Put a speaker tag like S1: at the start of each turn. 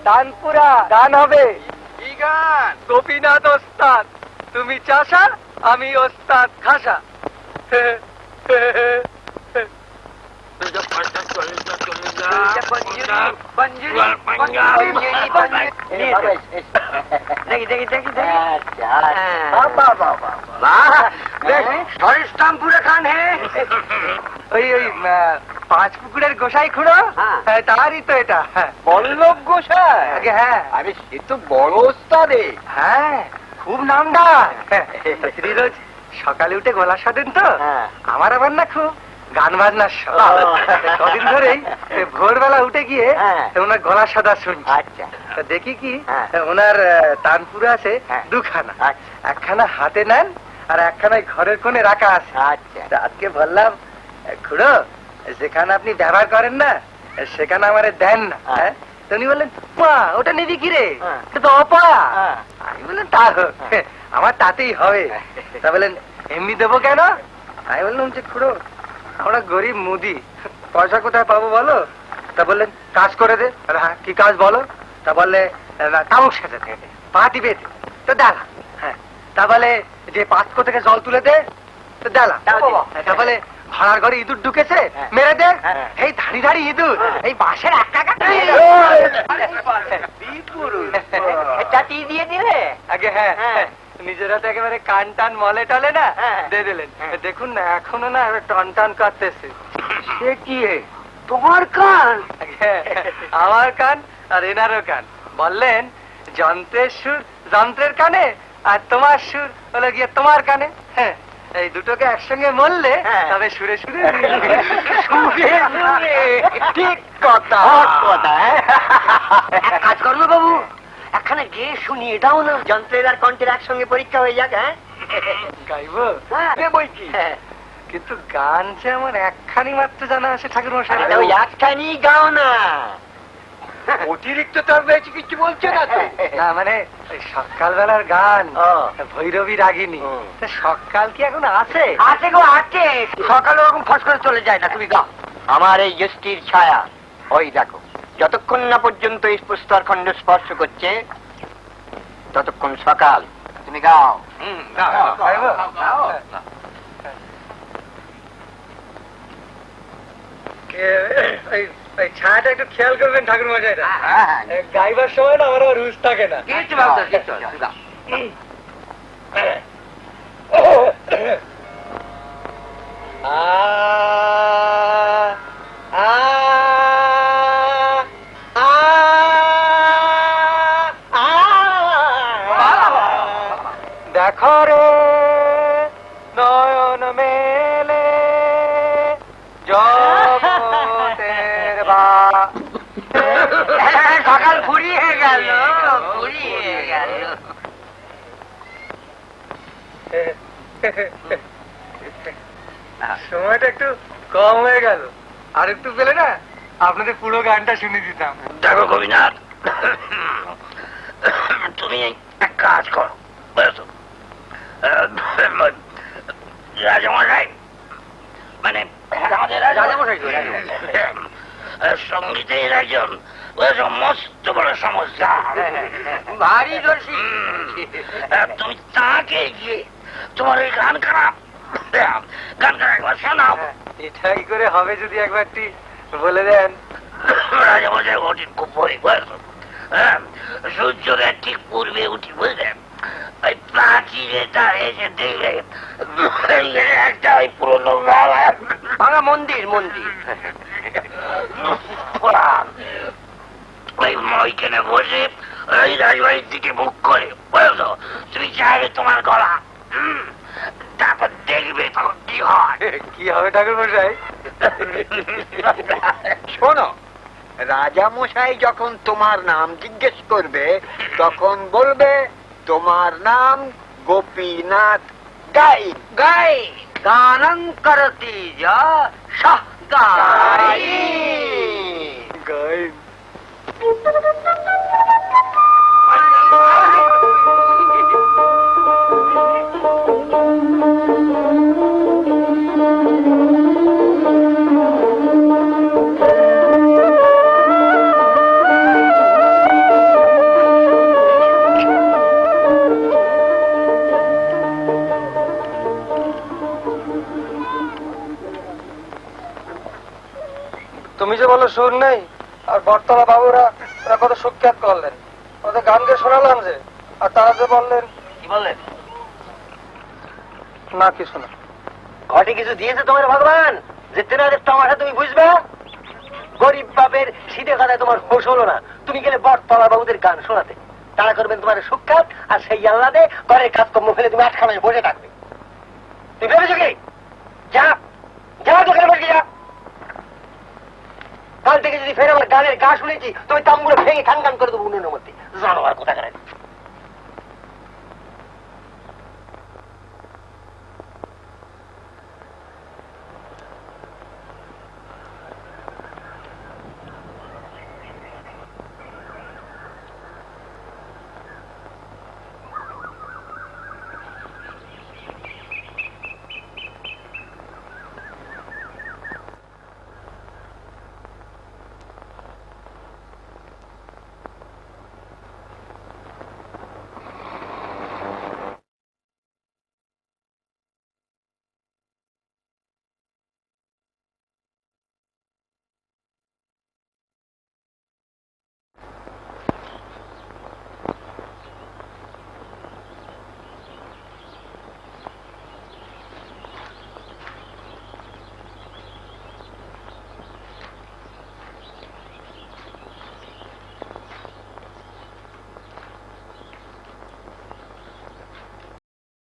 S1: তানপুরা গান হবে। কি গান? গোপীনাথ ওস্তাদ, তুমি চাষা, আমি ওস্তাদ খাসা। হরিশ্রামপুরে খান হে ওই 5 পুকুরের গোসাই খুড়ো, তারই তো এটা। বল্লভ গোসাই? হ্যাঁ। আরে সে তো বড় ওস্তাদ। হ্যাঁ, খুব নামডাক। রোজ সকালে উঠে গলা সাধেন তো। আমার আবার না খুব গান বাজনার শখ। কদিন ধরেই ভোরবেলা উঠে গিয়ে ওনার গলা সাদা শুনছি। আচ্ছা, দেখি কি ওনার তানপুরা আছে দুখানা, একখানা হাতে নেন আর একখানা ঘরের কোণে রাখা আছে। আচ্ছা, আজকে বললাম খুড়ো যেখানে আপনি ব্যবহার করেন না সেখানে আমারে দেন না। উনি বললেন মা ওটা নিবি কি রে, তো অপয়া। আমি বললেন তা হোক, আমার তাতেই হবে। তা বললেন এমনি দেবো কেন? আমি বললাম যে খুড়ো আমরা গরিব মুদি, পয়সা কোথায় পাবো বলো? তা বললেন কাজ করে দে। হ্যাঁ, কি কাজ বলো? তা বললে তামুক সাজাতে, পা টিপে দে। তো ডালা। হ্যাঁ, তা বলে যে পাঁচকো থেকে জল তুলে দে। তো ডালা। তা বলে ভাড়ার ঘরে ইঁদুর ঢুকেছে, মেরে দে। এই ধাড়ি ধাড়ি ইঁদুর, এই বাঁশের একটা দিয়ে দিলে আগে। হ্যাঁ, নিজেরা তো একেবারে কান টান মলে টলে না দিয়ে দিলেন। দেখুন না এখনো না টন টান কাটতেছে। সে কি তোমার কান? আমার কান আর এনারও কান। বললেন যন্ত্রের সুর যন্ত্রের কানে আর তোমার সুর হলো গিয়ে তোমার কানে। হ্যাঁ, এই দুটোকে একসঙ্গে মরলে তবে সুরে সুরে। ঠিক কথা। কাজ করলো বাবু, একখানে গিয়ে শুনিয়ে দাও না। যন্ত্রের আর কণ্ঠের একসঙ্গে পরীক্ষা হয়ে যাক। হ্যাঁ, গাইবো বই কি, কিন্তু গান যে আমার একখানি মাত্র জানা আছে ঠাকুর মশাই। ওই একখানি গাও না, অতিরিক্ত তার বেশি কিছু বলছে না তো। না মানে সকালবেলার গান ভৈরবী রাগিনী, সকাল কি এখন আছে? আছে গো, আছে। সকালে ওরকম ফস করে চলে যায় না। তুমি গাও আমার এই জ্যোষ্ঠীর ছায়া। ওই দেখো, যতক্ষণ না পর্যন্ত এই প্রস্তর খণ্ড স্পর্শ করছে ততক্ষণ সকাল। তুমি গাও। ওই ছায়াটা একটু খেয়াল করবেন ঠাকুর মশাইটা। গাইবার সময় না আমার রুজ থাকে না।
S2: কিছু ভাবতো কিছু
S1: দেখো রে নয়ন মেলে জগতের
S2: সকাল ফুরিয়ে গেল ফুরিয়ে গেল।
S1: সময়টা একটু কম হয়ে গেল, আর একটু পেলে না আপনাদের পুরো গানটা শুনে দিতাম।
S3: দেখো গোপীনাথ, তুমি এক কাজ করো, বুঝেছো? রাজামশাই মানে আমাদের সঙ্গীতের একজন মস্ত বড় সমস্যা,
S2: ভারী দর্শী।
S3: তুমি তাকে গিয়ে তোমার ওই গান খারাপ একবার শোনাও।
S1: এটা কি করে হবে যদি একবার বলে দেন?
S3: রাজামশাই ওটির খুব ভয়, বুঝেছো? সূর্যোদয়ের ঠিক পূর্বে উঠি, বুঝলেন? ওই প্রাচীরে তার এসে দেখলে একটা ওই পুরোনো
S2: ভাঙা মন্দির মন্দির
S3: ওই ওইখানে বসে ওই রাজবাড়ির দিকে মুখ করে, বুঝেছো? তুমি চাইবে তোমার গলা, তারপর দেখবে তখন কি হয়।
S1: কি হবে ঠাকুর মশাই?
S4: শোনো, রাজা মশাই যখন তোমার নাম জিজ্ঞেস করবে তখন বলবে তোমার নাম গোপীনাথ গাই।
S2: গাই গানং করতি যা শাহ গাই।
S1: গাই তুমি যে বলো সুর নেই, আর বটতলা বাবুরা ওরা কত সুখ্যাত করলেন, ওদের গান গিয়ে শোনালাম যে, আর তারা যে বললেন।
S2: কি বললেন?
S1: না কিছু না।
S2: ঘটে কিছু দিয়েছে তোমার ভগবান যে তেনাদের তামাশা তুমি বুঝবে? গরিব বাপের শীতে কাদায় তোমার হোশ হলো না, তুমি গেলে বটতলা বাবুদের গান শোনাতে। তারা করবেন তোমার সুখ্যাত, আর সেই আল্লাদে ঘরের কাজকর্ম ফেলে তুমি আটখানায় বসে থাকবে। তুমি ভেবেছো কি? যা যা দোকানে বসে যা। কাল থেকে যদি ফের আমার গানের গা শুনেছি তুমি তাম্বুরে ভেঙে খান খান করে দেবো উনুনের মধ্যে। জানো আর কোথা করে